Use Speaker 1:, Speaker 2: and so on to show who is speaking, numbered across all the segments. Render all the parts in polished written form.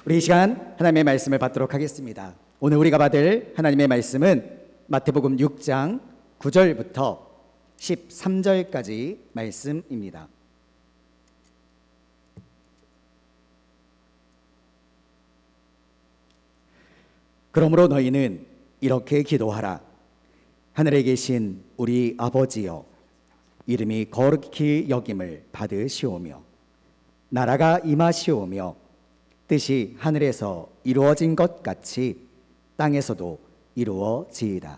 Speaker 1: 우리 이 시간 하나님의 말씀을 받도록 하겠습니다. 오늘 우리가 받을 하나님의 말씀은 마태복음 6장 9절부터 13절까지 말씀입니다. 그러므로 너희는 이렇게 기도하라. 하늘에 계신 우리 아버지여, 이름이 거룩히 여김을 받으시오며 나라가 임하시오며 뜻이 하늘에서 이루어진 것 같이 땅에서도 이루어지이다.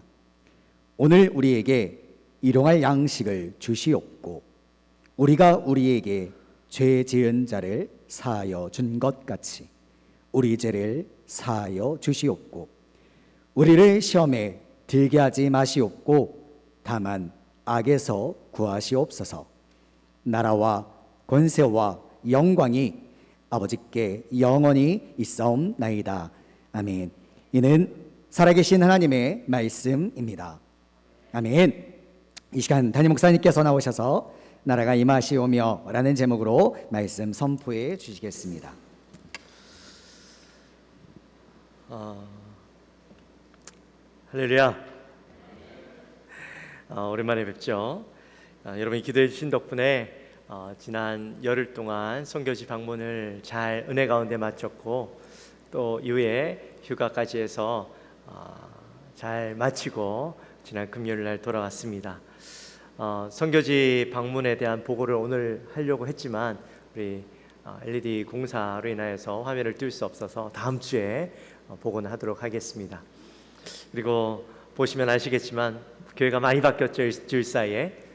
Speaker 1: 오늘 우리에게 일용할 양식을 주시옵고 우리가 우리에게 죄 지은 자를 사하여 준 것 같이 우리 죄를 사하여 주시옵고 우리를 시험에 들게 하지 마시옵고 다만 악에서 구하시옵소서. 나라와 권세와 영광이 아버지께 영원히 있사옵나이다. 아멘. 이는 살아계신 하나님의 말씀입니다. 아멘. 이 시간 담임 목사님께서 나오셔서 나라가 임하시오며 라는 제목으로 말씀 선포해 주시겠습니다.
Speaker 2: 할렐루야. 오랜만에 뵙죠. 여러분이 기도해 주신 덕분에 지난 열흘 동안 선교지 방문을 잘 은혜 가운데 마쳤고 또 이후에 휴가까지 해서 잘 마치고 지난 금요일 날 돌아왔습니다. 선교지 방문에 대한 보고를 오늘 하려고 했지만 우리 LED 공사로 인하여서 화면을 띄울 수 없어서 다음 주에 보고는 하도록 하겠습니다. 그리고 보시면 아시겠지만 교회가 많이 바뀌었죠. 일주일 사이에.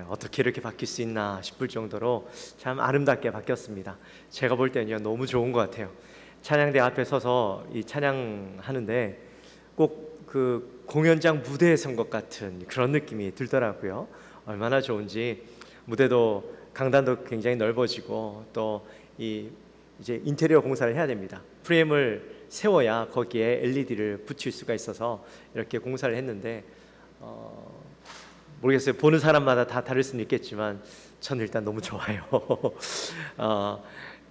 Speaker 2: 어떻게 이렇게 바뀔 수 있나 싶을 정도로 참 아름답게 바뀌었습니다. 제가 볼 때는요, 너무 좋은 것 같아요. 찬양대 앞에 서서 이 찬양하는데 꼭 그 공연장 무대에 선 것 같은 그런 느낌이 들더라고요. 얼마나 좋은지. 무대도 강단도 굉장히 넓어지고 또 이제 인테리어 공사를 해야 됩니다. 프레임을 세워야 거기에 LED를 붙일 수가 있어서 이렇게 공사를 했는데 모르겠어요. 보는 사람마다 다 다를 수는 있겠지만 저는 일단 너무 좋아요.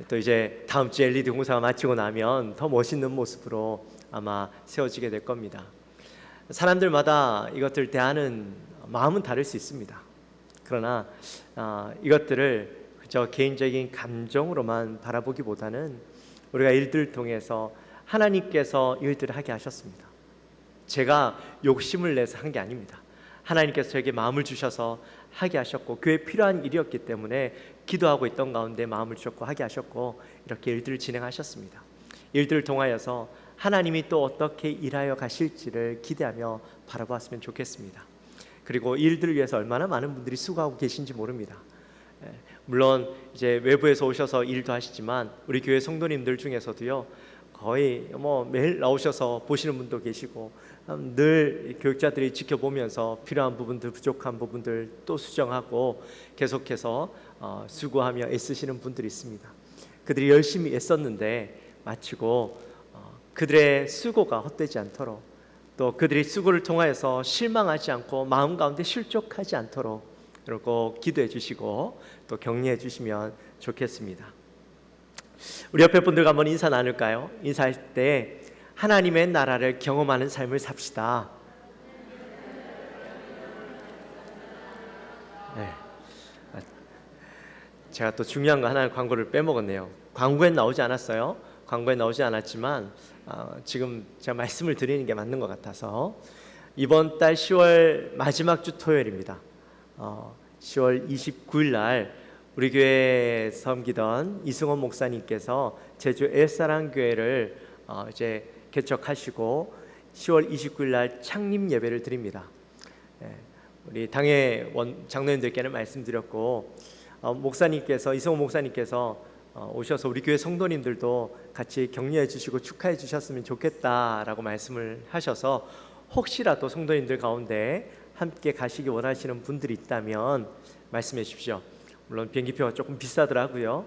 Speaker 2: 또 이제 다음 주에 LED 공사가 마치고 나면 더 멋있는 모습으로 아마 세워지게 될 겁니다. 사람들마다 이것들 대하는 마음은 다를 수 있습니다. 그러나 이것들을 그저 개인적인 감정으로만 바라보기보다는 우리가 일들을 통해서 하나님께서 일들을 하게 하셨습니다. 제가 욕심을 내서 한 게 아닙니다. 하나님께서 저에게 마음을 주셔서 하게 하셨고 교회에 필요한 일이었기 때문에 기도하고 있던 가운데 마음을 주셨고 하게 하셨고 이렇게 일들을 진행하셨습니다. 일들을 통하여서 하나님이 또 어떻게 일하여 가실지를 기대하며 바라보았으면 좋겠습니다. 그리고 일들을 위해서 얼마나 많은 분들이 수고하고 계신지 모릅니다. 물론 이제 외부에서 오셔서 일도 하시지만 우리 교회 성도님들 중에서도요, 거의 매일 나오셔서 보시는 분도 계시고 늘 교육자들이 지켜보면서 필요한 부분들, 부족한 부분들 또 수정하고 계속해서 수고하며 애쓰시는 분들이 있습니다. 그들이 열심히 애썼는데 마치고 그들의 수고가 헛되지 않도록 또 그들이 수고를 통하여서 실망하지 않고 마음 가운데 실족하지 않도록 그리고 기도해 주시고 또 격려해 주시면 좋겠습니다. 우리 옆에 분들과 한번 인사 나눌까요? 인사할 때 하나님의 나라를 경험하는 삶을 삽시다. 네. 제가 또 중요한 거 하나 광고를 빼먹었네요. 광고엔 나오지 않았어요. 광고에 나오지 않았지만 지금 제가 말씀을 드리는 게 맞는 것 같아서 이번 달 10월 마지막 주 토요일입니다. 10월 29일 날 우리 교회에 섬기던 이승원 목사님께서 제주 엘사랑교회를 이제 개척하시고 10월 29일 날 창립 예배를 드립니다. 우리 당회 장로님들께는 말씀드렸고 목사님께서 이승원 목사님께서 오셔서 우리 교회 성도님들도 같이 격려해 주시고 축하해 주셨으면 좋겠다라고 말씀을 하셔서 혹시라도 성도님들 가운데 함께 가시기 원하시는 분들이 있다면 말씀해 주십시오. 물론 비행기표가 조금 비싸더라고요.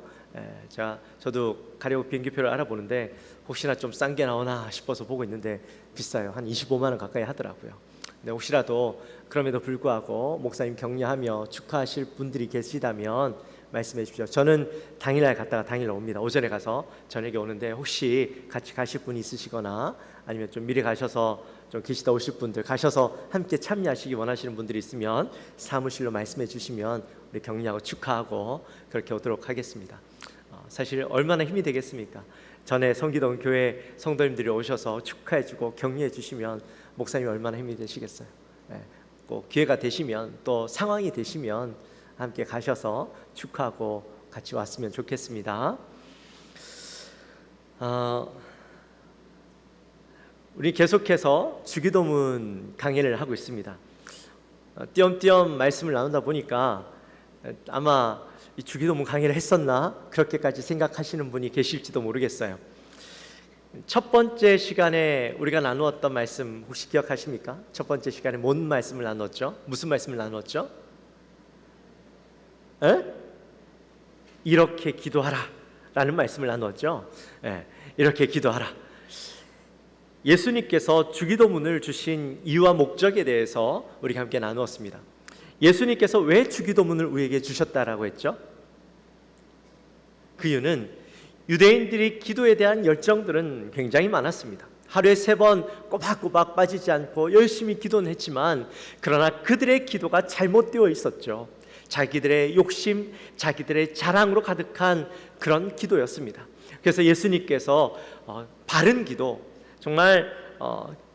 Speaker 2: 저도 가려고 비행기표를 알아보는데 혹시나 좀 싼 게 나오나 싶어서 보고 있는데 비싸요. 한 25만 원 가까이 하더라고요. 근데 혹시라도 그럼에도 불구하고 목사님 격려하며 축하하실 분들이 계시다면 말씀해 주십시오. 저는 당일날 갔다가 당일날 옵니다. 오전에 가서 저녁에 오는데 혹시 같이 가실 분이 있으시거나 아니면 좀 미리 가셔서 좀 계시다 오실 분들, 가셔서 함께 참여하시기 원하시는 분들이 있으면 사무실로 말씀해 주시면 우리 격려하고 축하하고 그렇게 오도록 하겠습니다. 사실 얼마나 힘이 되겠습니까? 전에 성기동 교회 성도님들이 오셔서 축하해주고 격려해 주시면 목사님이 얼마나 힘이 되시겠어요. 꼭 기회가 되시면 또 상황이 되시면 함께 가셔서 축하하고 같이 왔으면 좋겠습니다. 우리 계속해서 주기도문 강의를 하고 있습니다. 띄엄띄엄 말씀을 나누다 보니까 아마 이 주기도문 강의를 했었나 그렇게까지 생각하시는 분이 계실지도 모르겠어요. 첫 번째 시간에 우리가 나누었던 말씀 혹시 기억하십니까? 첫 번째 시간에 뭔 말씀을 나누었죠? 무슨 말씀을 나누었죠? 이렇게 기도하라 라는 말씀을 나누었죠. 이렇게 기도하라. 예수님께서 주기도문을 주신 이유와 목적에 대해서 우리가 함께 나누었습니다. 예수님께서 왜 주기도문을 우리에게 주셨다라고 했죠? 그 이유는 유대인들이 기도에 대한 열정들은 굉장히 많았습니다. 하루에 3번 꼬박꼬박 빠지지 않고 열심히 기도는 했지만 그러나 그들의 기도가 잘못되어 있었죠. 자기들의 욕심, 자기들의 자랑으로 가득한 그런 기도였습니다. 그래서 예수님께서 바른 기도, 정말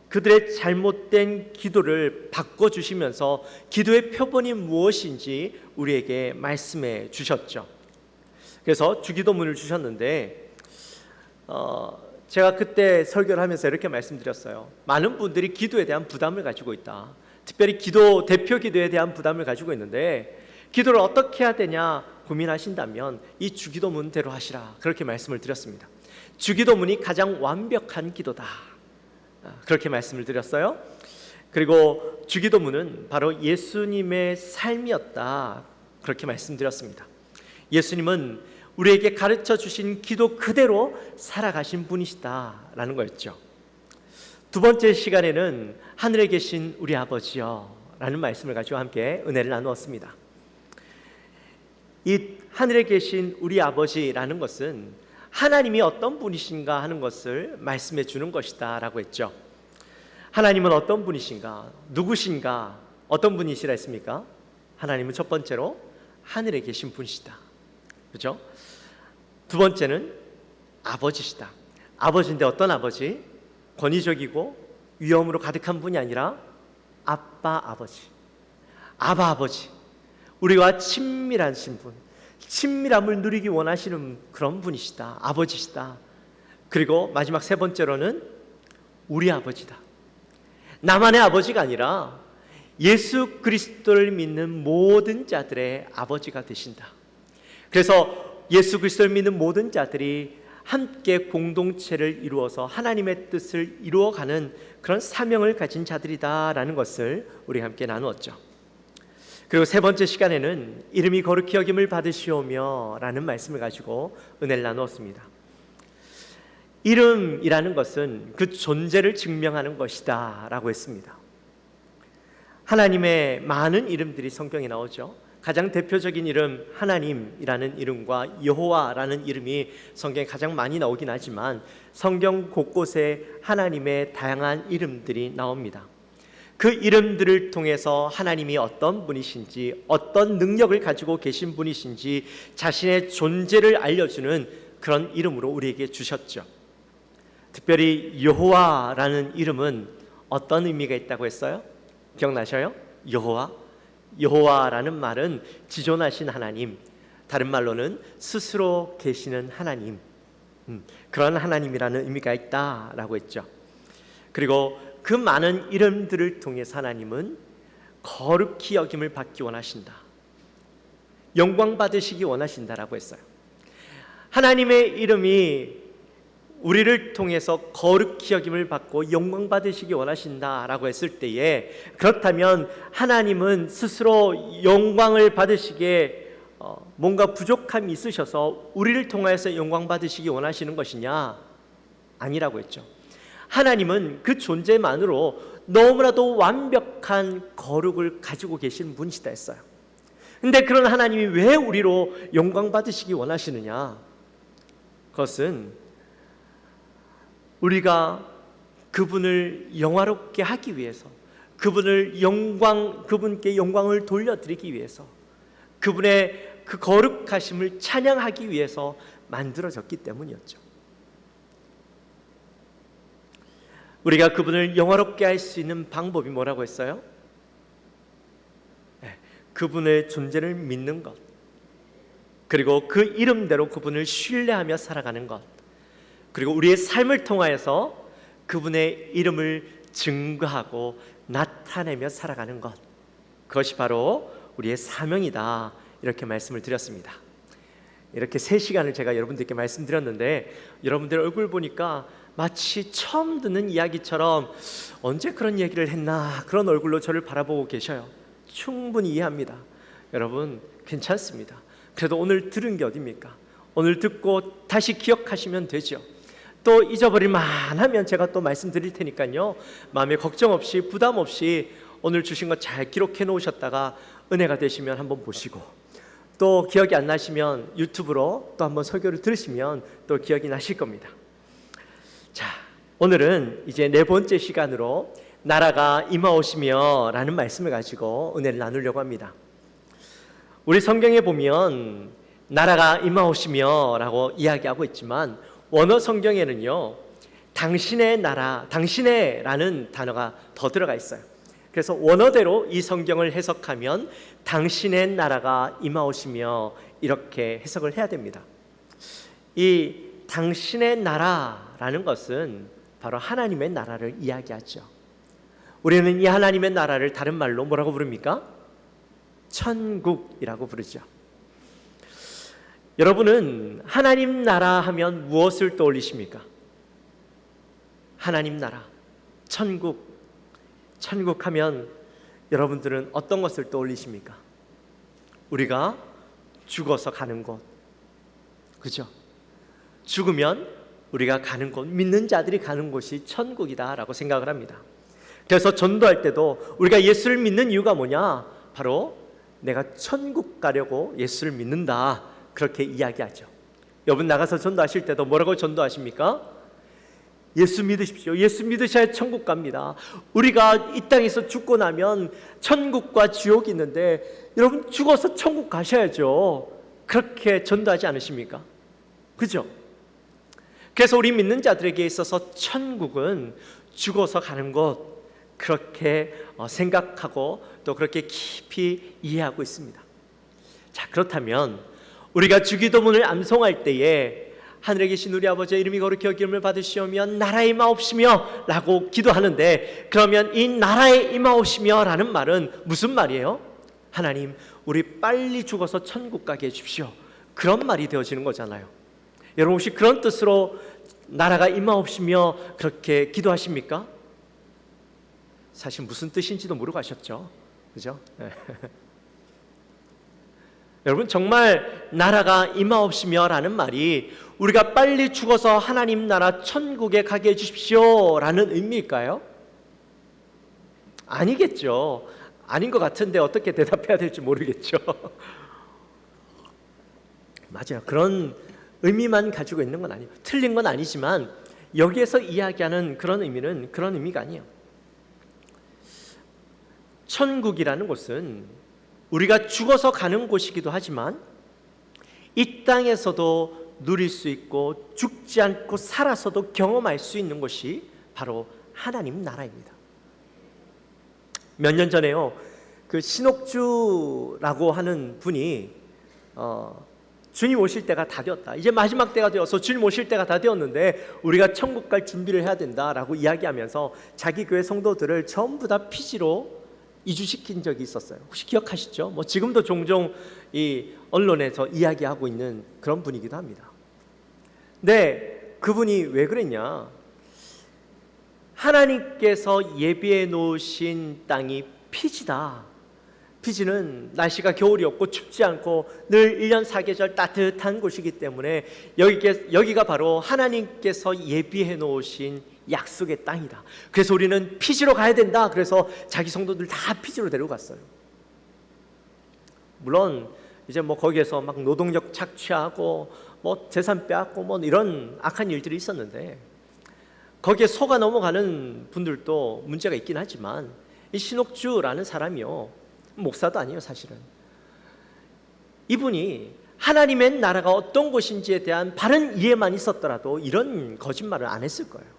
Speaker 2: 그들의 잘못된 기도를 바꿔주시면서 기도의 표본이 무엇인지 우리에게 말씀해 주셨죠. 그래서 주기도문을 주셨는데 제가 그때 설교를 하면서 이렇게 말씀드렸어요. 많은 분들이 기도에 대한 부담을 가지고 있다. 특별히 대표 기도에 대한 부담을 가지고 있는데 기도를 어떻게 해야 되냐 고민하신다면 이 주기도문대로 하시라, 그렇게 말씀을 드렸습니다. 주기도문이 가장 완벽한 기도다, 그렇게 말씀을 드렸어요. 그리고 주기도문은 바로 예수님의 삶이었다, 그렇게 말씀드렸습니다. 예수님은 우리에게 가르쳐 주신 기도 그대로 살아가신 분이시다라는 거였죠. 두 번째 시간에는 하늘에 계신 우리 아버지여 라는 말씀을 가지고 함께 은혜를 나누었습니다. 이 하늘에 계신 우리 아버지라는 것은 하나님이 어떤 분이신가 하는 것을 말씀해 주는 것이다 라고 했죠. 하나님은 어떤 분이신가, 누구신가, 어떤 분이시라 했습니까? 하나님은 첫 번째로 하늘에 계신 분이시다, 그렇죠? 두 번째는 아버지시다. 아버지인데 어떤 아버지? 권위적이고 위엄으로 가득한 분이 아니라 아빠 아버지, 아바 아버지, 우리와 친밀하신 분, 친밀함을 누리기 원하시는 그런 분이시다, 아버지시다. 그리고 마지막 세 번째로는 우리 아버지다. 나만의 아버지가 아니라 예수 그리스도를 믿는 모든 자들의 아버지가 되신다. 그래서 예수 그리스도를 믿는 모든 자들이 함께 공동체를 이루어서 하나님의 뜻을 이루어가는 그런 사명을 가진 자들이다라는 것을 우리 함께 나누었죠. 그리고 세 번째 시간에는 이름이 거룩히 여김을 받으시오며 라는 말씀을 가지고 은혜를 나누었습니다. 이름이라는 것은 그 존재를 증명하는 것이다 라고 했습니다. 하나님의 많은 이름들이 성경에 나오죠. 가장 대표적인 이름 하나님이라는 이름과 여호와라는 이름이 성경에 가장 많이 나오긴 하지만 성경 곳곳에 하나님의 다양한 이름들이 나옵니다. 그 이름들을 통해서 하나님이 어떤 분이신지, 어떤 능력을 가지고 계신 분이신지 자신의 존재를 알려주는 그런 이름으로 우리에게 주셨죠. 특별히 여호와라는 이름은 어떤 의미가 있다고 했어요? 기억나셔요? 여호와라는 말은 지존하신 하나님, 다른 말로는 스스로 계시는 하나님, 그런 하나님이라는 의미가 있다라고 했죠. 그리고 그 많은 이름들을 통해서 하나님은 거룩히 여김을 받기 원하신다, 영광 받으시기 원하신다라고 했어요. 하나님의 이름이 우리를 통해서 거룩히 여김을 받고 영광 받으시기 원하신다라고 했을 때에, 그렇다면 하나님은 스스로 영광을 받으시기에 뭔가 부족함이 있으셔서 우리를 통하여서 영광 받으시기 원하시는 것이냐? 아니라고 했죠. 하나님은 그 존재만으로 너무나도 완벽한 거룩을 가지고 계신 분이시다 했어요. 근데 그런 하나님이 왜 우리로 영광 받으시기 원하시느냐? 그것은 우리가 그분을 영화롭게 하기 위해서, 그분께 영광을 돌려드리기 위해서, 그분의 그 거룩하심을 찬양하기 위해서 만들어졌기 때문이었죠. 우리가 그분을 영화롭게 할 수 있는 방법이 뭐라고 했어요? 그분의 존재를 믿는 것, 그리고 그 이름대로 그분을 신뢰하며 살아가는 것, 그리고 우리의 삶을 통하여서 그분의 이름을 증거하고 나타내며 살아가는 것, 그것이 바로 우리의 사명이다, 이렇게 말씀을 드렸습니다. 이렇게 3시간을 제가 여러분들께 말씀드렸는데 여러분들 얼굴 보니까 마치 처음 듣는 이야기처럼 언제 그런 얘기를 했나, 그런 얼굴로 저를 바라보고 계셔요. 충분히 이해합니다. 여러분, 괜찮습니다. 그래도 오늘 들은 게 어딥니까? 오늘 듣고 다시 기억하시면 되죠. 또 잊어버릴 만하면 제가 또 말씀드릴 테니까요, 마음에 걱정 없이 부담 없이 오늘 주신 거 잘 기록해 놓으셨다가 은혜가 되시면 한번 보시고, 또 기억이 안 나시면 유튜브로 또 한번 설교를 들으시면 또 기억이 나실 겁니다. 자, 오늘은 이제 4번째 시간으로 나라가 임하오시며 라는 말씀을 가지고 은혜를 나누려고 합니다. 우리 성경에 보면 나라가 임하오시며 라고 이야기하고 있지만 원어 성경에는요, 당신의 나라, 당신의 라는 단어가 더 들어가 있어요. 그래서 원어대로 이 성경을 해석하면 당신의 나라가 임하오시며 이렇게 해석을 해야 됩니다. 이 당신의 나라라는 것은 바로 하나님의 나라를 이야기하죠. 우리는 이 하나님의 나라를 다른 말로 뭐라고 부릅니까? 천국이라고 부르죠. 여러분은 하나님 나라 하면 무엇을 떠올리십니까? 하나님 나라, 천국 하면 여러분들은 어떤 것을 떠올리십니까? 우리가 죽어서 가는 곳, 그죠? 죽으면 우리가 가는 곳, 믿는 자들이 가는 곳이 천국이다라고 생각을 합니다. 그래서 전도할 때도 우리가 예수를 믿는 이유가 뭐냐? 바로 내가 천국 가려고 예수를 믿는다, 그렇게 이야기하죠. 여러분 나가서 전도하실 때도 뭐라고 전도하십니까? 예수 믿으십시오. 예수 믿으셔야 천국 갑니다. 우리가 이 땅에서 죽고 나면 천국과 지옥이 있는데 여러분 죽어서 천국 가셔야죠. 그렇게 전도하지 않으십니까? 그죠? 그래서 우리 믿는 자들에게 있어서 천국은 죽어서 가는 곳, 그렇게 생각하고 또 그렇게 깊이 이해하고 있습니다. 자, 그렇다면 우리가 주기도문을 암송할 때에 하늘에 계신 우리 아버지의 이름이 거룩히 여김을 받으시오며 나라의 임하옵시며 라고 기도하는데, 그러면 이 나라의 임하옵시며 라는 말은 무슨 말이에요? 하나님, 우리 빨리 죽어서 천국 가게 해주십시오, 그런 말이 되어지는 거잖아요. 여러분 혹시 그런 뜻으로 나라가 임하옵시며 그렇게 기도하십니까? 사실 무슨 뜻인지도 모르고 하셨죠, 그죠? 여러분 정말 나라가 임하옵시며 라는 말이 우리가 빨리 죽어서 하나님 나라 천국에 가게 해주십시오 라는 의미일까요? 아니겠죠. 아닌 것 같은데 어떻게 대답해야 될지 모르겠죠. 맞아요. 그런 의미만 가지고 있는 건 아니에요. 틀린 건 아니지만 여기에서 이야기하는 그런 의미는 그런 의미가 아니에요. 천국이라는 곳은 우리가 죽어서 가는 곳이기도 하지만 이 땅에서도 누릴 수 있고 죽지 않고 살아서도 경험할 수 있는 곳이 바로 하나님 나라입니다. 몇 년 전에요, 그 신옥주라고 하는 분이 주님 오실 때가 다 되었다, 이제 마지막 때가 되어서 주님 오실 때가 다 되었는데 우리가 천국 갈 준비를 해야 된다라고 이야기하면서 자기 교회 성도들을 전부 다 피지로 이주시킨 적이 있었어요. 혹시 기억하시죠? 뭐 지금도 종종 이 언론에서 이야기하고 있는 그런 분이기도 합니다. 근데 그분이 왜 그랬냐? 하나님께서 예비해 놓으신 땅이 피지다. 피지는 날씨가 겨울이 없고 춥지 않고 늘 1년 4계절 따뜻한 곳이기 때문에 여기가 바로 하나님께서 예비해 놓으신 약속의 땅이다. 그래서 우리는 피지로 가야 된다. 그래서 자기 성도들 다 피지로 데려갔어요. 물론 이제 뭐 거기에서 막 노동력 착취하고 뭐 재산 빼앗고 뭐 이런 악한 일들이 있었는데, 거기에 속아 넘어가는 분들도 문제가 있긴 하지만, 이 신옥주라는 사람이요, 목사도 아니에요 사실은. 이분이 하나님의 나라가 어떤 곳인지에 대한 바른 이해만 있었더라도 이런 거짓말을 안 했을 거예요.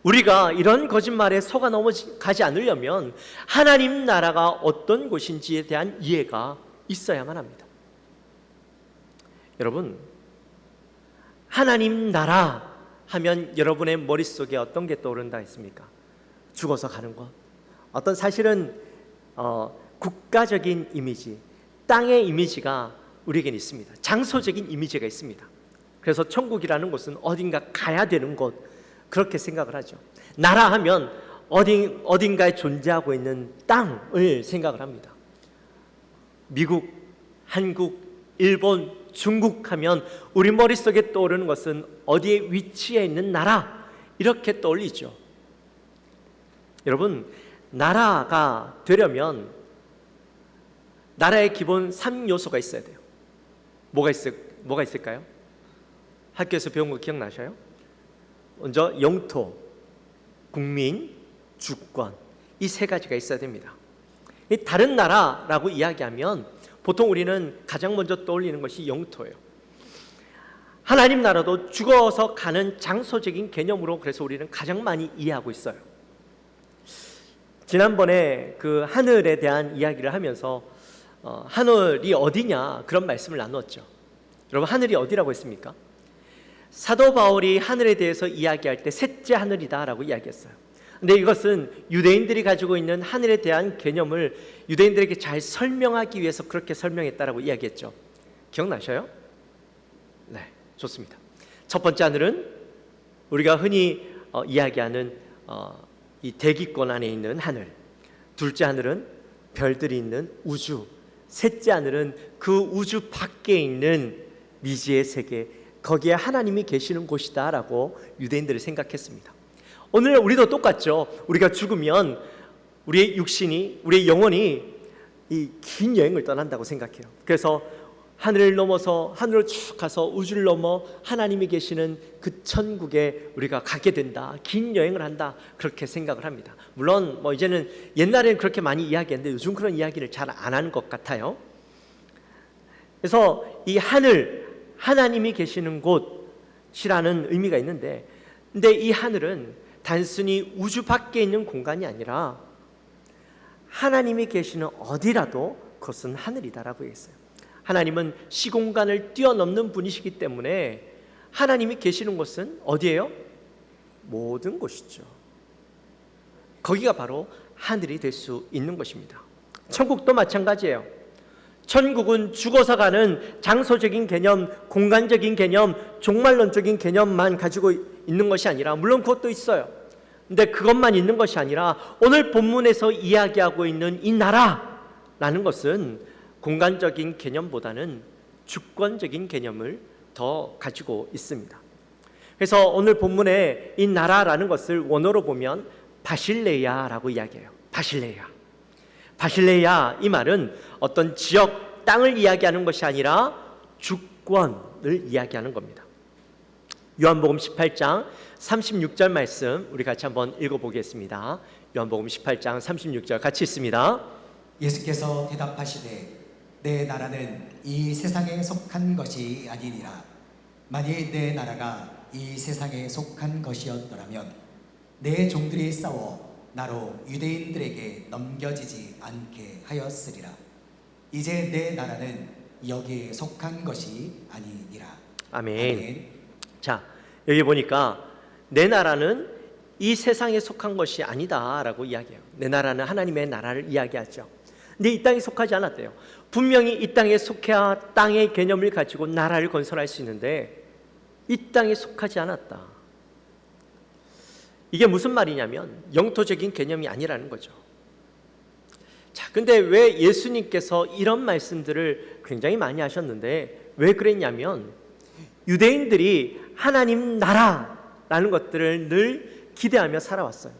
Speaker 2: 우리가 이런 거짓말에 속아 넘어가지 않으려면 하나님 나라가 어떤 곳인지에 대한 이해가 있어야만 합니다. 여러분, 하나님 나라 하면 여러분의 머릿속에 어떤 게 떠오른다 했습니까? 죽어서 가는 것, 어떤 사실은 국가적인 이미지, 땅의 이미지가 우리에겐 있습니다. 장소적인 이미지가 있습니다. 그래서 천국이라는 곳은 어딘가 가야 되는 곳, 그렇게 생각을 하죠. 나라 하면 어딘가에 존재하고 있는 땅을 생각을 합니다. 미국, 한국, 일본, 중국 하면 우리 머릿속에 떠오르는 것은 어디에 위치해 있는 나라, 이렇게 떠올리죠. 여러분, 나라가 되려면 나라의 기본 3요소가 있어야 돼요. 뭐가 있을까요? 학교에서 배운 거 기억나셔요? 먼저 영토, 국민, 주권, 이 세 가지가 있어야 됩니다. 이 다른 나라라고 이야기하면 보통 우리는 가장 먼저 떠올리는 것이 영토예요. 하나님 나라도 죽어서 가는 장소적인 개념으로 그래서 우리는 가장 많이 이해하고 있어요. 지난번에 그 하늘에 대한 이야기를 하면서 하늘이 어디냐 그런 말씀을 나누었죠. 여러분, 하늘이 어디라고 했습니까? 사도 바울이 하늘에 대해서 이야기할 때 셋째 하늘이다 라고 이야기했어요. 근데 이것은 유대인들이 가지고 있는 하늘에 대한 개념을 유대인들에게 잘 설명하기 위해서 그렇게 설명했다라고 이야기했죠. 기억나셔요? 네, 좋습니다. 첫 번째 하늘은 우리가 흔히 이야기하는 이 대기권 안에 있는 하늘, 둘째 하늘은 별들이 있는 우주, 셋째 하늘은 그 우주 밖에 있는 미지의 세계, 거기에 하나님이 계시는 곳이다라고 유대인들이 생각했습니다. 오늘 우리도 똑같죠. 우리가 죽으면 우리의 육신이, 우리의 영혼이 이 긴 여행을 떠난다고 생각해요. 그래서 하늘을 넘어서 하늘을 쭉 가서 우주를 넘어 하나님이 계시는 그 천국에 우리가 가게 된다, 긴 여행을 한다, 그렇게 생각을 합니다. 물론 뭐 이제는 옛날에는 그렇게 많이 이야기했는데 요즘 그런 이야기를 잘 안 하는 것 같아요. 그래서 이 하늘, 하나님이 계시는 곳이라는 의미가 있는데, 근데 이 하늘은 단순히 우주 밖에 있는 공간이 아니라 하나님이 계시는 어디라도 그것은 하늘이다라고 했어요. 하나님은 시공간을 뛰어넘는 분이시기 때문에 하나님이 계시는 곳은 어디예요? 모든 곳이죠. 거기가 바로 하늘이 될 수 있는 것입니다. 천국도 마찬가지예요. 천국은 죽어서 가는 장소적인 개념, 공간적인 개념, 종말론적인 개념만 가지고 있는 것이 아니라, 물론 그것도 있어요. 근데 그것만 있는 것이 아니라 오늘 본문에서 이야기하고 있는 이 나라라는 것은 공간적인 개념보다는 주권적인 개념을 더 가지고 있습니다. 그래서 오늘 본문에 이 나라라는 것을 원어로 보면 바실레야라고 이야기해요. 바실레야, 이 말은 어떤 지역, 땅을 이야기하는 것이 아니라 주권을 이야기하는 겁니다. 요한복음 18장 36절 말씀 우리 같이 한번 읽어보겠습니다. 요한복음 18장 36절 같이 읽습니다.
Speaker 3: 예수께서 대답하시되 내 나라는 이 세상에 속한 것이 아니니라. 만일 내 나라가 이 세상에 속한 것이었더라면 내 종들이 싸워 나로 유대인들에게 넘겨지지 않게 하였으리라. 이제 내 나라는 여기에 속한 것이 아니니라.
Speaker 2: 아멘.
Speaker 3: 아멘.
Speaker 2: 자, 여기 보니까 내 나라는 이 세상에 속한 것이 아니다라고 이야기해요. 내 나라는 하나님의 나라를 이야기하죠. 근데 이 땅에 속하지 않았대요. 분명히 이 땅에 속해야 땅의 개념을 가지고 나라를 건설할 수 있는데 이 땅에 속하지 않았다. 이게 무슨 말이냐면 영토적인 개념이 아니라는 거죠. 자, 근데 왜 예수님께서 이런 말씀들을 굉장히 많이 하셨는데 왜 그랬냐면 유대인들이 하나님 나라라는 것들을 늘 기대하며 살아왔어요.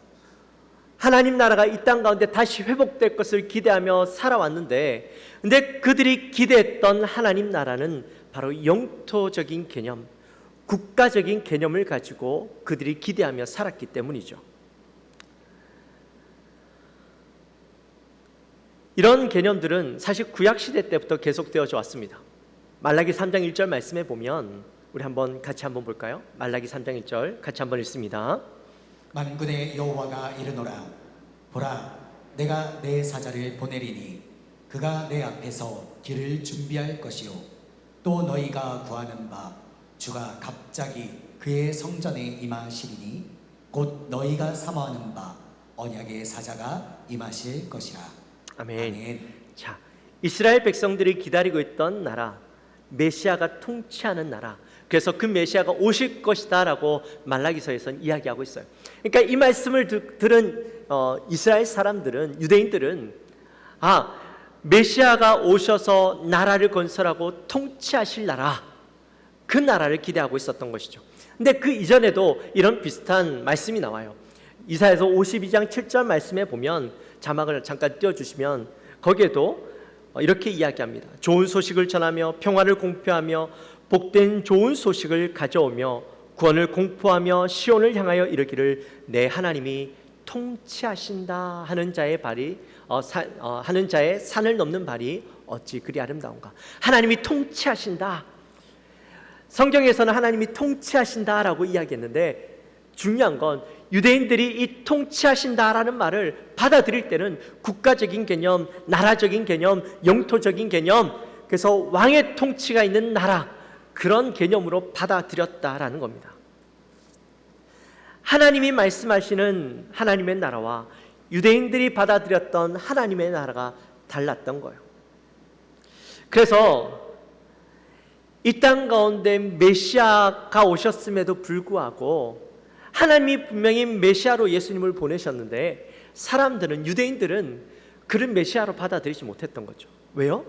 Speaker 2: 하나님 나라가 이 땅 가운데 다시 회복될 것을 기대하며 살아왔는데, 근데 그들이 기대했던 하나님 나라는 바로 영토적인 개념, 국가적인 개념을 가지고 그들이 기대하며 살았기 때문이죠. 이런 개념들은 사실 구약시대 때부터 계속되어져 왔습니다. 말라기 3장 1절 말씀에 보면, 우리 같이 한번 볼까요? 말라기 3장 1절 같이 한번 읽습니다.
Speaker 3: 만군의 여호와가 이르노라. 보라, 내가 내 사자를 보내리니 그가 내 앞에서 길을 준비할 것이요, 또 너희가 구하는 바 주가 갑자기 그의 성전에 임하시리니 곧 너희가 사모하는 바 언약의 사자가 임하실 것이라.
Speaker 2: 아멘.
Speaker 3: 아멘.
Speaker 2: 자, 이스라엘 백성들이 기다리고 있던 나라, 메시아가 통치하는 나라, 그래서 그 메시아가 오실 것이다라고 말라기서에서는 이야기하고 있어요. 그러니까 이 말씀을 들은 이스라엘 사람들은, 유대인들은 메시아가 오셔서 나라를 건설하고 통치하실 나라, 그 나라를 기대하고 있었던 것이죠. 근데 그 이전에도 이런 비슷한 말씀이 나와요. 이사야서 52장 7절 말씀에 보면, 자막을 잠깐 띄워주시면 거기에도 이렇게 이야기합니다. 좋은 소식을 전하며 평화를 공표하며 복된 좋은 소식을 가져오며 구원을 공포하며 시온을 향하여 이르기를 내 하나님이 통치하신다 하는 자의 발이 하는 자의 산을 넘는 발이 어찌 그리 아름다운가. 하나님이 통치하신다. 성경에서는 하나님이 통치하신다라고 이야기했는데, 중요한 건 유대인들이 이 통치하신다라는 말을 받아들일 때는 국가적인 개념, 나라적인 개념, 영토적인 개념, 그래서 왕의 통치가 있는 나라, 그런 개념으로 받아들였다라는 겁니다. 하나님이 말씀하시는 하나님의 나라와 유대인들이 받아들였던 하나님의 나라가 달랐던 거예요. 그래서 이 땅 가운데 메시아가 오셨음에도 불구하고 하나님이 분명히 메시아로 예수님을 보내셨는데, 사람들은, 유대인들은 그를 메시아로 받아들이지 못했던 거죠. 왜요?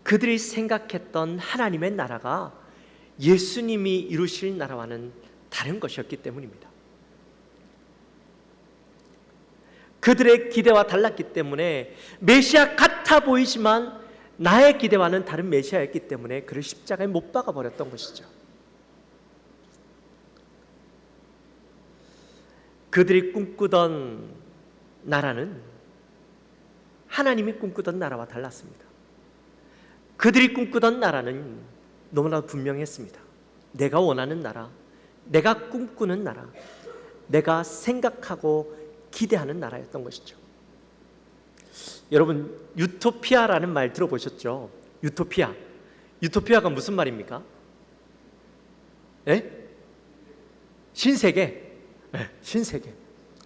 Speaker 2: 그들이 생각했던 하나님의 나라가 예수님이 이루실 나라와는 다른 것이었기 때문입니다. 그들의 기대와 달랐기 때문에, 메시아 같아 보이지만 나의 기대와는 다른 메시아였기 때문에 그를 십자가에 못 박아 버렸던 것이죠. 그들이 꿈꾸던 나라는 하나님이 꿈꾸던 나라와 달랐습니다. 그들이 꿈꾸던 나라는 너무나도 분명했습니다. 내가 원하는 나라, 내가 꿈꾸는 나라, 내가 생각하고 기대하는 나라였던 것이죠. 여러분, 유토피아라는 말 들어보셨죠? 유토피아. 유토피아가 무슨 말입니까? 네? 신세계. 네, 신세계.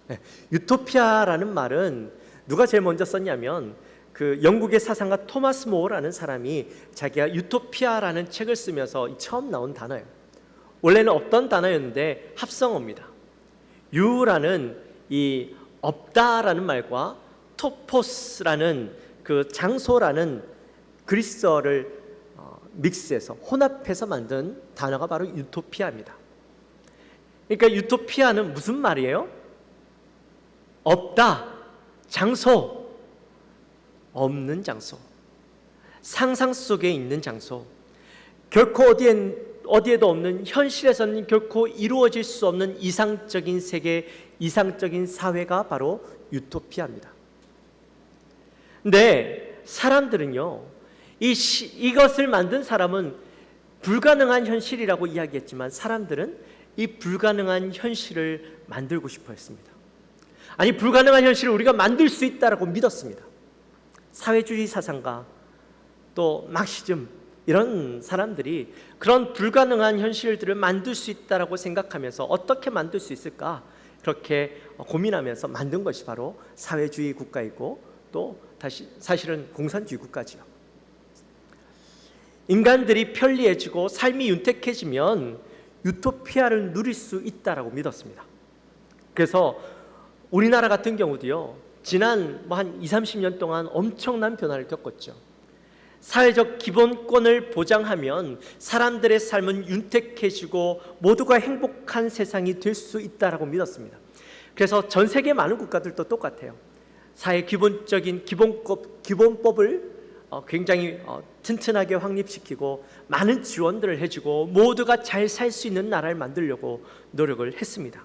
Speaker 2: 네. 유토피아라는 말은 누가 제일 먼저 썼냐면, 그 영국의 사상가 토마스 모어라는 사람이 자기가 유토피아라는 책을 쓰면서 처음 나온 단어예요. 원래는 없던 단어였는데 합성어입니다. 유라는 이 없다라는 말과 토포스라는 그 장소라는 그리스어를 믹스해서 혼합해서 만든 단어가 바로 유토피아입니다. 그러니까 유토피아는 무슨 말이에요? 없다, 장소, 없는 장소, 상상 속에 있는 장소, 결코 어디에도 없는, 현실에서는 결코 이루어질 수 없는 이상적인 세계, 이상적인 사회가 바로 유토피아입니다. 근데 사람들은요, 이것을 만든 사람은 불가능한 현실이라고 이야기했지만, 사람들은 이 불가능한 현실을 만들고 싶어 했습니다. 아니, 불가능한 현실을 우리가 만들 수 있다라고 믿었습니다. 사회주의 사상가, 또 막시즘, 이런 사람들이 그런 불가능한 현실들을 만들 수 있다라고 생각하면서 어떻게 만들 수 있을까, 그렇게 고민하면서 만든 것이 바로 사회주의 국가이고, 또 사실은 공산주의 국가지요. 인간들이 편리해지고 삶이 윤택해지면 유토피아를 누릴 수 있다라고 믿었습니다. 그래서 우리나라 같은 경우도요, 지난 한 20-30년 동안 엄청난 변화를 겪었죠. 사회적 기본권을 보장하면 사람들의 삶은 윤택해지고 모두가 행복한 세상이 될 수 있다라고 믿었습니다. 그래서 전 세계 많은 국가들도 똑같아요. 사회 기본적인 기본법을 굉장히 튼튼하게 확립시키고 많은 지원들을 해주고 모두가 잘 살 수 있는 나라를 만들려고 노력을 했습니다.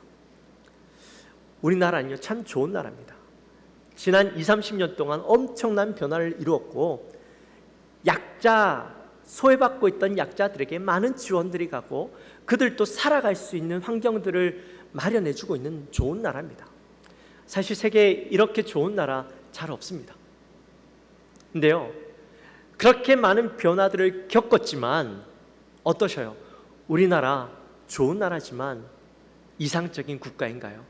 Speaker 2: 우리나라는요, 참 좋은 나라입니다. 지난 20, 30년 동안 엄청난 변화를 이루었고 소외받고 있던 약자들에게 많은 지원들이 가고 그들도 살아갈 수 있는 환경들을 마련해주고 있는 좋은 나라입니다. 사실 세계에 이렇게 좋은 나라 잘 없습니다. 근데요, 그렇게 많은 변화들을 겪었지만 어떠셔요? 우리나라 좋은 나라지만 이상적인 국가인가요?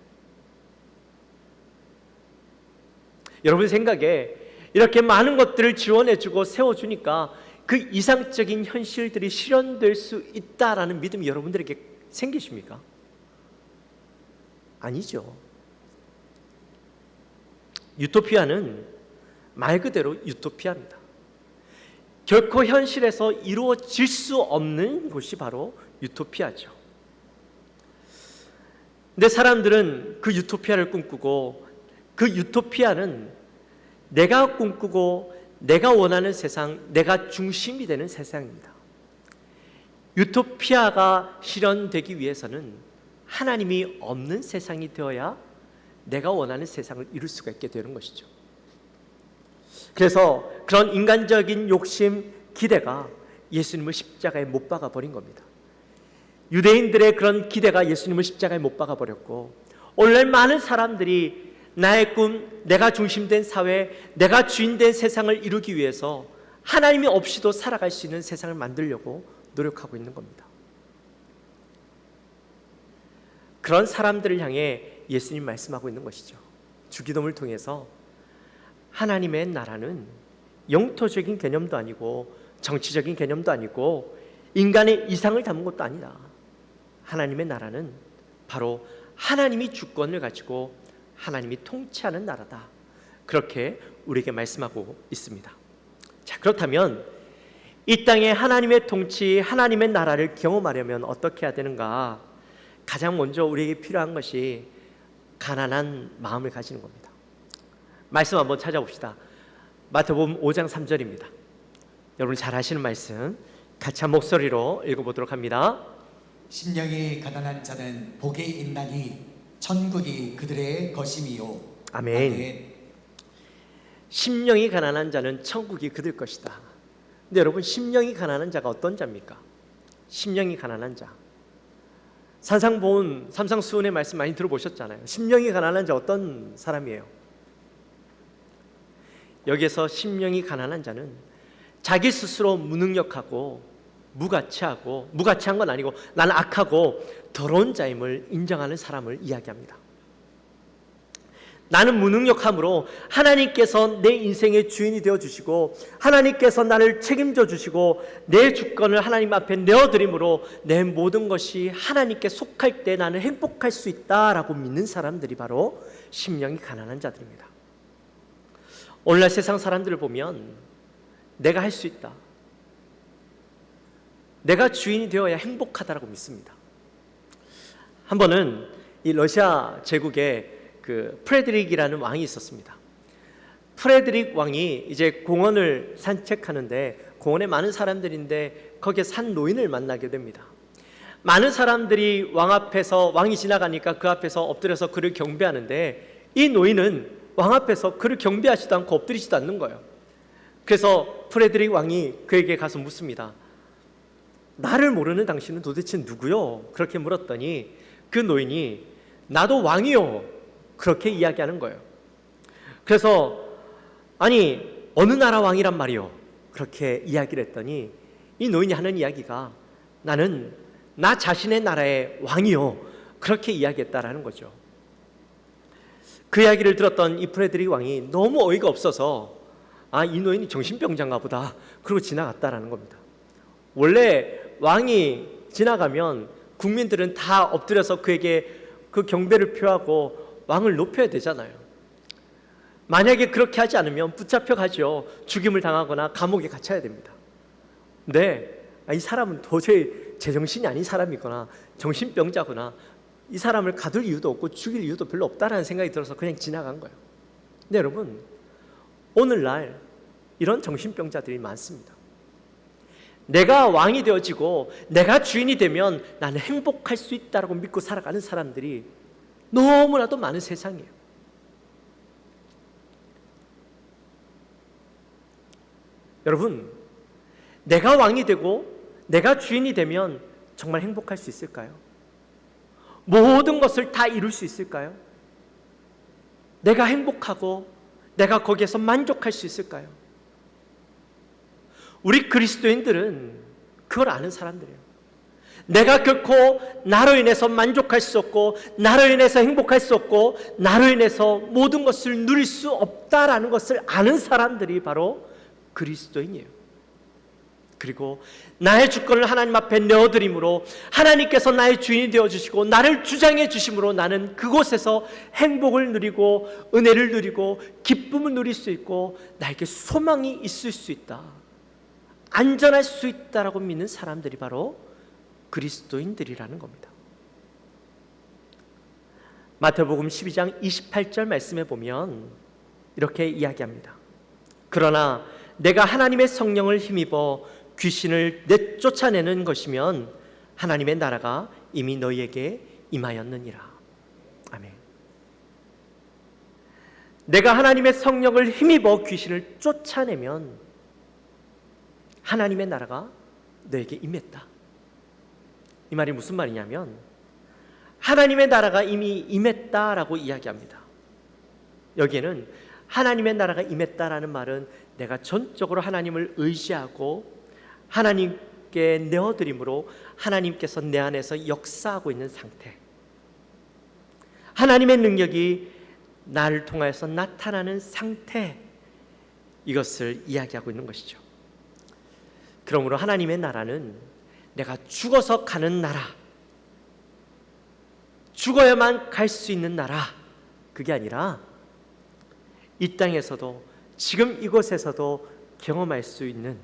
Speaker 2: 여러분 생각에 이렇게 많은 것들을 지원해주고 세워주니까 그 이상적인 현실들이 실현될 수 있다라는 믿음이 여러분들에게 생기십니까? 아니죠. 유토피아는 말 그대로 유토피아입니다. 결코 현실에서 이루어질 수 없는 곳이 바로 유토피아죠. 근데 사람들은 그 유토피아를 꿈꾸고 그 유토피아는 내가 꿈꾸고 내가 원하는 세상, 내가 중심이 되는 세상입니다. 유토피아가 실현되기 위해서는 하나님이 없는 세상이 되어야 내가 원하는 세상을 이룰 수가 있게 되는 것이죠. 그래서 그런 인간적인 욕심, 기대가 예수님을 십자가에 못 박아 버린 겁니다. 유대인들의 그런 기대가 예수님을 십자가에 못 박아 버렸고 오늘날 많은 사람들이 나의 꿈, 내가 중심된 사회, 내가 주인된 세상을 이루기 위해서 하나님이 없이도 살아갈 수 있는 세상을 만들려고 노력하고 있는 겁니다. 그런 사람들을 향해 예수님 말씀하고 있는 것이죠. 주기도문을 통해서 하나님의 나라는 영토적인 개념도 아니고 정치적인 개념도 아니고 인간의 이상을 담은 것도 아니다. 하나님의 나라는 바로 하나님이 주권을 가지고 하나님이 통치하는 나라다. 그렇게 우리에게 말씀하고 있습니다. 자, 그렇다면 이 땅에 하나님의 통치, 하나님의 나라를 경험하려면 어떻게 해야 되는가? 가장 먼저 우리에게 필요한 것이 가난한 마음을 가지는 겁니다. 말씀 한번 찾아봅시다. 마태복음 5장 3절입니다. 여러분 잘 아시는 말씀 같이 한 목소리로 읽어보도록 합니다.
Speaker 3: 심령이 가난한 자는 복이 있나니 천국이 그들의 것임이요.
Speaker 2: 아멘. 심령이 가난한 자는 천국이 그들 것이다. 근데 여러분 심령이 가난한 자가 어떤 자입니까? 심령이 가난한 자, 산상보훈 삼상수훈의 말씀 많이 들어보셨잖아요. 심령이 가난한 자 어떤 사람이에요? 여기에서 심령이 가난한 자는 자기 스스로 무능력하고 무가치한 건 아니고 나는 악하고 더러운 자임을 인정하는 사람을 이야기합니다. 나는 무능력함으로 하나님께서 내 인생의 주인이 되어주시고 하나님께서 나를 책임져 주시고 내 주권을 하나님 앞에 내어드림으로 내 모든 것이 하나님께 속할 때 나는 행복할 수 있다라고 믿는 사람들이 바로 심령이 가난한 자들입니다. 오늘날 세상 사람들을 보면 내가 할 수 있다, 내가 주인이 되어야 행복하다라고 믿습니다. 한 번은 이 러시아 제국에 그 프레드릭이라는 왕이 있었습니다. 프레드릭 왕이 이제 공원을 산책하는데 공원에 많은 사람들인데 거기에 산 노인을 만나게 됩니다. 많은 사람들이 왕이 지나가니까 그 앞에서 엎드려서 그를 경배하는데 이 노인은 왕 앞에서 그를 경배하지도 않고 엎드리지도 않는 거예요. 그래서 프레드릭 왕이 그에게 가서 묻습니다. 나를 모르는 당신은 도대체 누구요? 그렇게 물었더니 그 노인이 나도 왕이요, 그렇게 이야기하는 거예요. 그래서 아니 어느 나라 왕이란 말이요? 그렇게 이야기를 했더니 이 노인이 하는 이야기가 나는 나 자신의 나라의 왕이요, 그렇게 이야기했다라는 거죠. 그 이야기를 들었던 이 프레드릭 왕이 너무 어이가 없어서 이 노인이 정신병자인가 보다, 그러고 지나갔다라는 겁니다. 원래 왕이 지나가면 국민들은 다 엎드려서 그에게 그 경배를 표하고 왕을 높여야 되잖아요. 만약에 그렇게 하지 않으면 붙잡혀가죠. 죽임을 당하거나 감옥에 갇혀야 됩니다. 근데 이 사람은 도저히 제정신이 아닌 사람이거나 정신병자거나 이 사람을 가둘 이유도 없고 죽일 이유도 별로 없다라는 생각이 들어서 그냥 지나간 거예요. 근데 여러분, 오늘날 이런 정신병자들이 많습니다. 내가 왕이 되어지고 내가 주인이 되면 나는 행복할 수 있다라고 믿고 살아가는 사람들이 너무나도 많은 세상이에요. 여러분, 내가 왕이 되고 내가 주인이 되면 정말 행복할 수 있을까요? 모든 것을 다 이룰 수 있을까요? 내가 행복하고 내가 거기에서 만족할 수 있을까요? 우리 그리스도인들은 그걸 아는 사람들이에요. 내가 결코 나로 인해서 만족할 수 없고 나로 인해서 행복할 수 없고 나로 인해서 모든 것을 누릴 수 없다라는 것을 아는 사람들이 바로 그리스도인이에요. 그리고 나의 주권을 하나님 앞에 내어드림으로 하나님께서 나의 주인이 되어주시고 나를 주장해 주심으로 나는 그곳에서 행복을 누리고 은혜를 누리고 기쁨을 누릴 수 있고 나에게 소망이 있을 수 있다, 안전할 수 있다라고 믿는 사람들이 바로 그리스도인들이라는 겁니다. 마태복음 12장 28절 말씀에 보면 이렇게 이야기합니다. 그러나 내가 하나님의 성령을 힘입어 귀신을 내쫓아내는 것이면 하나님의 나라가 이미 너희에게 임하였느니라. 아멘. 내가 하나님의 성령을 힘입어 귀신을 쫓아내면 하나님의 나라가 너에게 임했다. 이 말이 무슨 말이냐면 하나님의 나라가 이미 임했다라고 이야기합니다. 여기에는 하나님의 나라가 임했다라는 말은 내가 전적으로 하나님을 의지하고 하나님께 내어드림으로 하나님께서 내 안에서 역사하고 있는 상태, 하나님의 능력이 나를 통하여서 나타나는 상태, 이것을 이야기하고 있는 것이죠. 그러므로 하나님의 나라는 내가 죽어서 가는 나라, 죽어야만 갈 수 있는 나라, 그게 아니라 이 땅에서도 지금 이곳에서도 경험할 수 있는,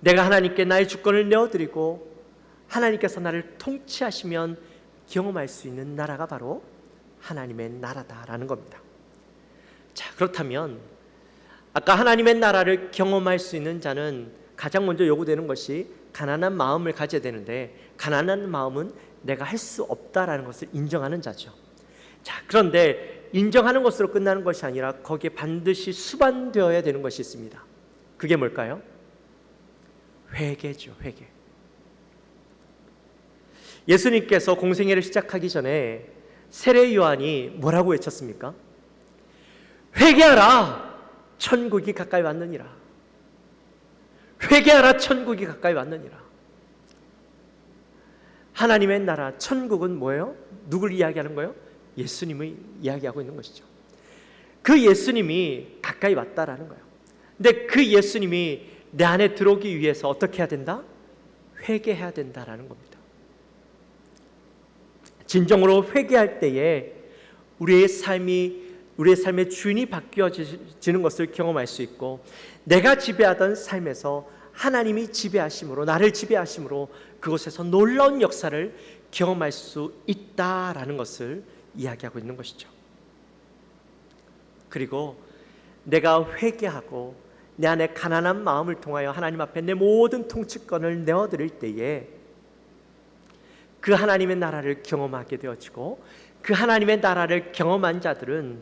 Speaker 2: 내가 하나님께 나의 주권을 내어드리고 하나님께서 나를 통치하시면 경험할 수 있는 나라가 바로 하나님의 나라다라는 겁니다. 자, 그렇다면 아까 하나님의 나라를 경험할 수 있는 자는 가장 먼저 요구되는 것이 가난한 마음을 가져야 되는데, 가난한 마음은 내가 할 수 없다라는 것을 인정하는 자죠. 자, 그런데 인정하는 것으로 끝나는 것이 아니라 거기에 반드시 수반되어야 되는 것이 있습니다. 그게 뭘까요? 회개죠, 회개. 예수님께서 공생애를 시작하기 전에 세례 요한이 뭐라고 외쳤습니까? 회개하라, 천국이 가까이 왔느니라. 회개하라, 천국이 가까이 왔느니라. 하나님의 나라, 천국은 뭐예요? 누굴 이야기하는 거예요? 예수님을 이야기하고 있는 것이죠. 그 예수님이 가까이 왔다라는 거예요. 근데 그 예수님이 내 안에 들어오기 위해서 어떻게 해야 된다? 회개해야 된다라는 겁니다. 진정으로 회개할 때에 우리의 삶의 주인이 바뀌어지는 것을 경험할 수 있고, 내가 지배하던 삶에서 하나님이 지배하심으로, 나를 지배하심으로 그곳에서 놀라운 역사를 경험할 수 있다라는 것을 이야기하고 있는 것이죠. 그리고 내가 회개하고 내 안에 가난한 마음을 통하여 하나님 앞에 내 모든 통치권을 내어드릴 때에 그 하나님의 나라를 경험하게 되어지고, 그 하나님의 나라를 경험한 자들은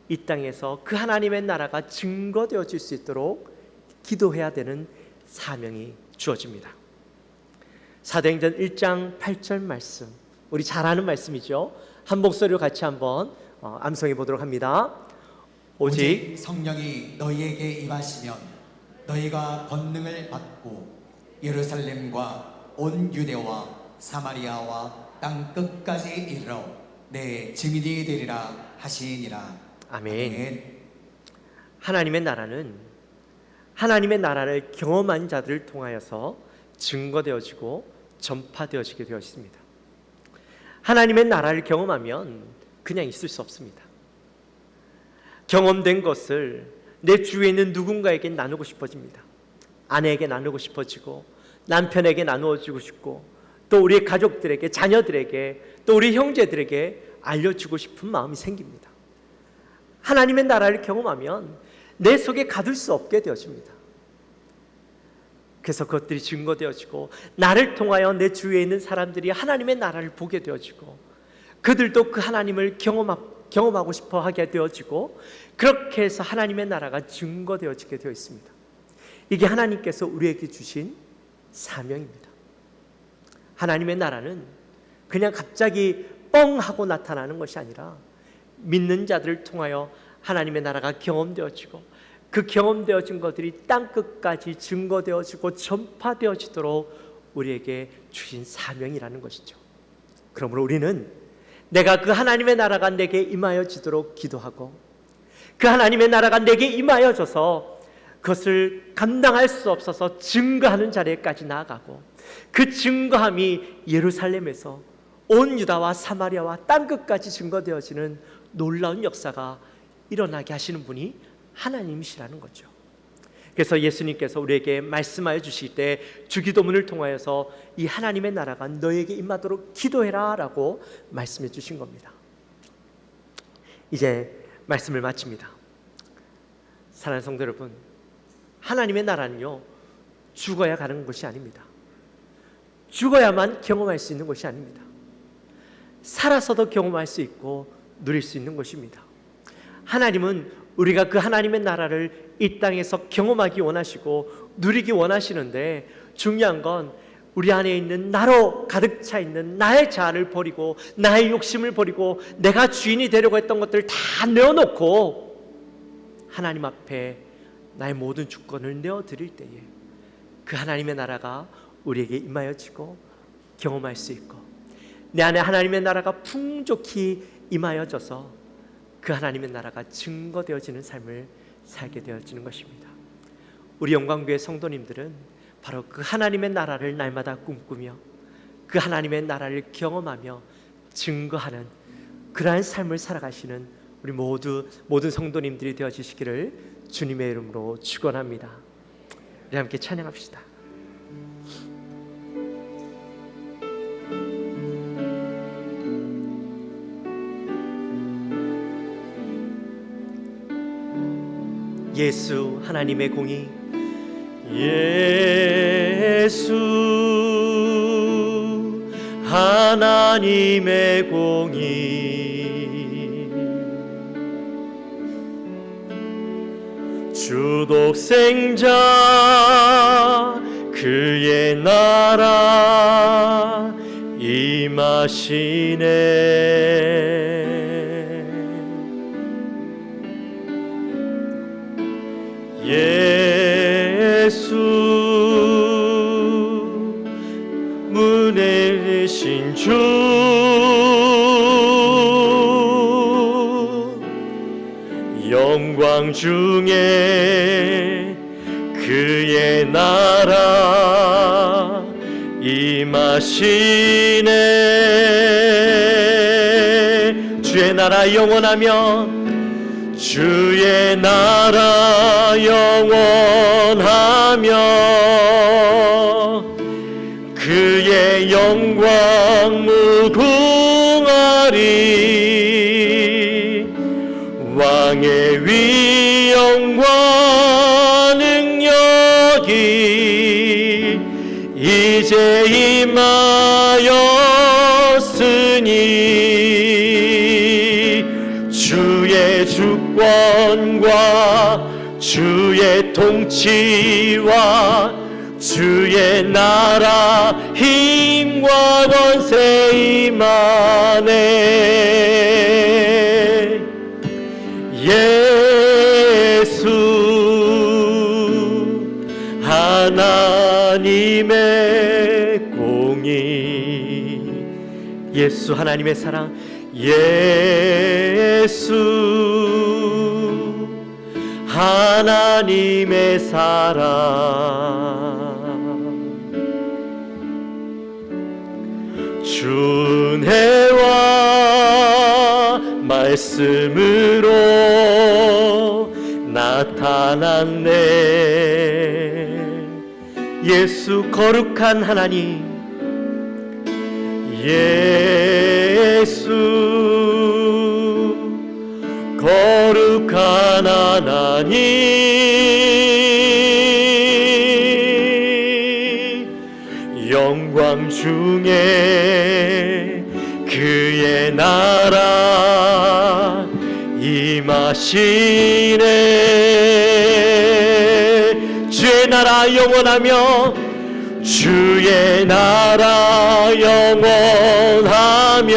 Speaker 2: 이 땅에서 그 하나님의 나라가 증거되어질 수 있도록 기도해야 되는 사명이 주어집니다. 사도행전 1장 8절 말씀, 우리 잘 아는 말씀이죠. 한 목소리로 같이 한번 암송해 보도록 합니다. 오직
Speaker 3: 성령이 너희에게 임하시면 너희가 권능을 받고 예루살렘과 온 유대와 사마리아와 땅 끝까지 이르러 내 증인이 되리라 하시니라.
Speaker 2: 아멘. 하나님의 나라는 하나님의 나라를 경험한 자들을 통하여서 증거되어지고 전파되어지게 되어 있습니다. 하나님의 나라를 경험하면 그냥 있을 수 없습니다. 경험된 것을 내 주위에 있는 누군가에게 나누고 싶어집니다. 아내에게 나누고 싶어지고, 남편에게 나누어주고 싶고, 또 우리의 가족들에게, 자녀들에게, 또 우리 형제들에게 알려주고 싶은 마음이 생깁니다. 하나님의 나라를 경험하면 내 속에 가둘 수 없게 되어집니다. 그래서 그것들이 증거되어지고 나를 통하여 내 주위에 있는 사람들이 하나님의 나라를 보게 되어지고 그들도 그 하나님을 경험하고 싶어 하게 되어지고 그렇게 해서 하나님의 나라가 증거되어지게 되어 있습니다. 이게 하나님께서 우리에게 주신 사명입니다. 하나님의 나라는 그냥 갑자기 뻥 하고 나타나는 것이 아니라 믿는 자들을 통하여 하나님의 나라가 경험되어지고 그 경험되어진 것들이 땅끝까지 증거되어지고 전파되어지도록 우리에게 주신 사명이라는 것이죠. 그러므로 우리는 내가 그 하나님의 나라가 내게 임하여지도록 기도하고 그 하나님의 나라가 내게 임하여져서 그것을 감당할 수 없어서 증거하는 자리에까지 나아가고 그 증거함이 예루살렘에서 온 유다와 사마리아와 땅끝까지 증거되어지는 놀라운 역사가 일어나게 하시는 분이 하나님이시라는 거죠. 그래서 예수님께서 우리에게 말씀하여 주실 때 주기도문을 통하여서 이 하나님의 나라가 너에게 임하도록 기도해라 라고 말씀해 주신 겁니다. 이제 말씀을 마칩니다. 사랑하는 성도 여러분, 하나님의 나라는요 죽어야 가는 것이 아닙니다. 죽어야만 경험할 수 있는 것이 아닙니다. 살아서도 경험할 수 있고 누릴 수 있는 것입니다. 하나님은 우리가 그 하나님의 나라를 이 땅에서 경험하기 원하시고 누리기 원하시는데 중요한 건 우리 안에 있는 나로 가득 차 있는 나의 자아를 버리고 나의 욕심을 버리고 내가 주인이 되려고 했던 것들을 다 내어놓고 하나님 앞에 나의 모든 주권을 내어드릴 때에 그 하나님의 나라가 우리에게 임하여지고 경험할 수 있고 내 안에 하나님의 나라가 풍족히 임하여져서 그 하나님의 나라가 증거되어지는 삶을 살게 되어지는 것입니다. 우리 영광교회 성도님들은 바로 그 하나님의 나라를 날마다 꿈꾸며 그 하나님의 나라를 경험하며 증거하는 그러한 삶을 살아가시는 우리 모든 성도님들이 되어지시기를 주님의 이름으로 축원합니다. 우리 함께 찬양합시다. 예수 하나님의 공의, 예수 하나님의 공의, 주 독생자 그의 나라 임하시네. 예수 문에 계신 주 영광 중에 그의 나라 임하시네. 주의 나라 영원하며 주의 나라 영원하며 그의 영광 무궁하리. 왕의 위엄과 능력이 이제 임하였으니 주의 주권과 주의 통치와 주의 나라 힘과 권세 임하네. 예수 하나님의 공의, 예수 하나님의 사랑, 예수 하나님의 사랑, 준혜와 말씀으로 나타났네. 예수 거룩한 하나님, 예수 예수 거룩한 하나님 영광 중에 그의 나라 임하시네. 주의 나라 영원하며 주의 나라 영원하며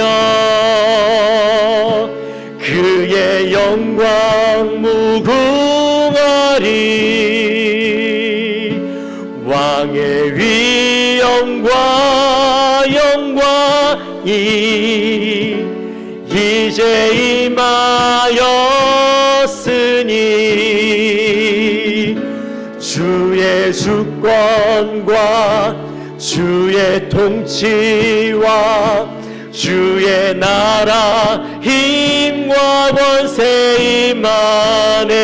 Speaker 2: 그의 영광 무궁하리. 왕의 위 영광이 이제 임하였으니 주의 주권과 주의 통치와 주의 나라 힘과 권세 임하네.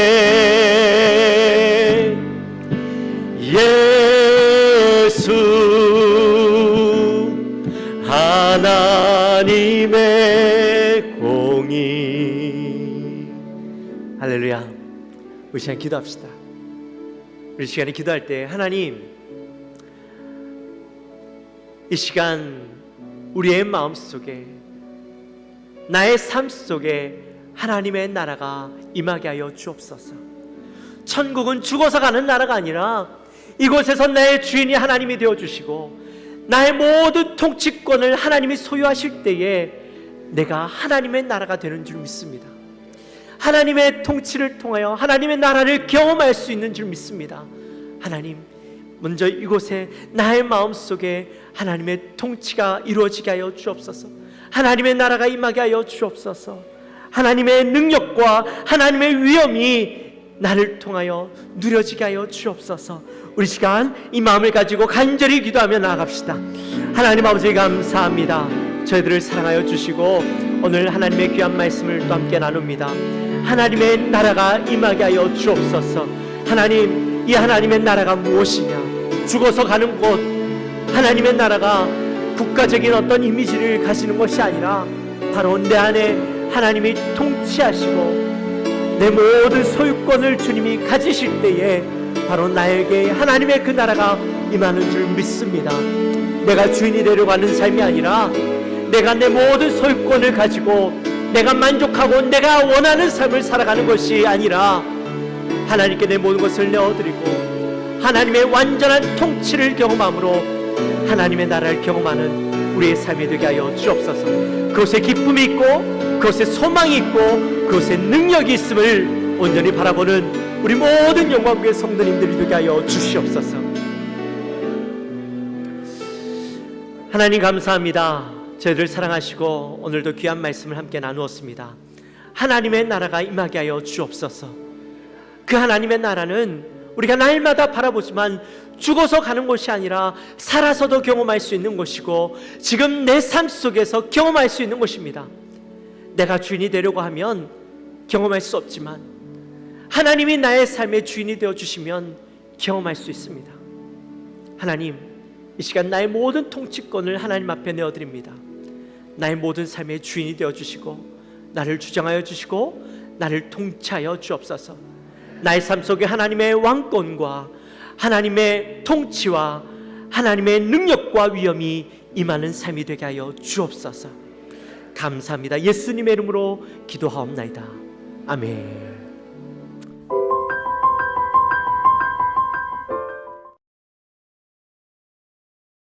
Speaker 2: 예수 하나님의 공의. 할렐루야. 우리 시간 기도합시다. 우리 시간에 기도할 때 하나님, 이 시간 우리의 마음속에 나의 삶 속에 하나님의 나라가 임하게 하여 주옵소서. 천국은 죽어서 가는 나라가 아니라 이곳에서 나의 주인이 하나님이 되어주시고 나의 모든 통치권을 하나님이 소유하실 때에 내가 하나님의 나라가 되는 줄 믿습니다. 하나님의 통치를 통하여 하나님의 나라를 경험할 수 있는 줄 믿습니다. 하나님, 먼저 이곳에 나의 마음속에 하나님의 통치가 이루어지게 하여 주옵소서. 하나님의 나라가 임하게 하여 주옵소서. 하나님의 능력과 하나님의 위엄이 나를 통하여 누려지게 하여 주옵소서. 우리 시간 이 마음을 가지고 간절히 기도하며 나아갑시다. 하나님 아버지 감사합니다. 저희들을 사랑하여 주시고 오늘 하나님의 귀한 말씀을 또 함께 나눕니다. 하나님의 나라가 임하게 하여 주옵소서. 하나님, 이 하나님의 나라가 무엇이냐? 죽어서 가는 곳. 하나님의 나라가 국가적인 어떤 이미지를 가지는 것이 아니라 바로 내 안에 하나님이 통치하시고 내 모든 소유권을 주님이 가지실 때에 바로 나에게 하나님의 그 나라가 임하는 줄 믿습니다. 내가 주인이 되려고 하는 삶이 아니라 내가 내 모든 소유권을 가지고 내가 만족하고 내가 원하는 삶을 살아가는 것이 아니라 하나님께 내 모든 것을 내어드리고 하나님의 완전한 통치를 경험함으로 하나님의 나라를 경험하는 우리의 삶이 되게 하여 주옵소서. 그것에 기쁨이 있고 그것에 소망이 있고 그것에 능력이 있음을 온전히 바라보는 우리 모든 영광교회 성도님들이 되게 하여 주시옵소서. 하나님 감사합니다. 저희들 사랑하시고 오늘도 귀한 말씀을 함께 나누었습니다. 하나님의 나라가 임하게 하여 주옵소서. 그 하나님의 나라는 우리가 날마다 바라보지만 죽어서 가는 곳이 아니라 살아서도 경험할 수 있는 곳이고 지금 내 삶 속에서 경험할 수 있는 곳입니다. 내가 주인이 되려고 하면 경험할 수 없지만 하나님이 나의 삶의 주인이 되어주시면 경험할 수 있습니다. 하나님, 이 시간 나의 모든 통치권을 하나님 앞에 내어드립니다. 나의 모든 삶의 주인이 되어주시고 나를 주장하여 주시고 나를 통치하여 주옵소서. 나의 삶 속에 하나님의 왕권과 하나님의 통치와 하나님의 능력과 위엄이 임하는 삶이 되게 하여 주옵소서. 감사합니다. 예수님의 이름으로 기도하옵나이다. 아멘.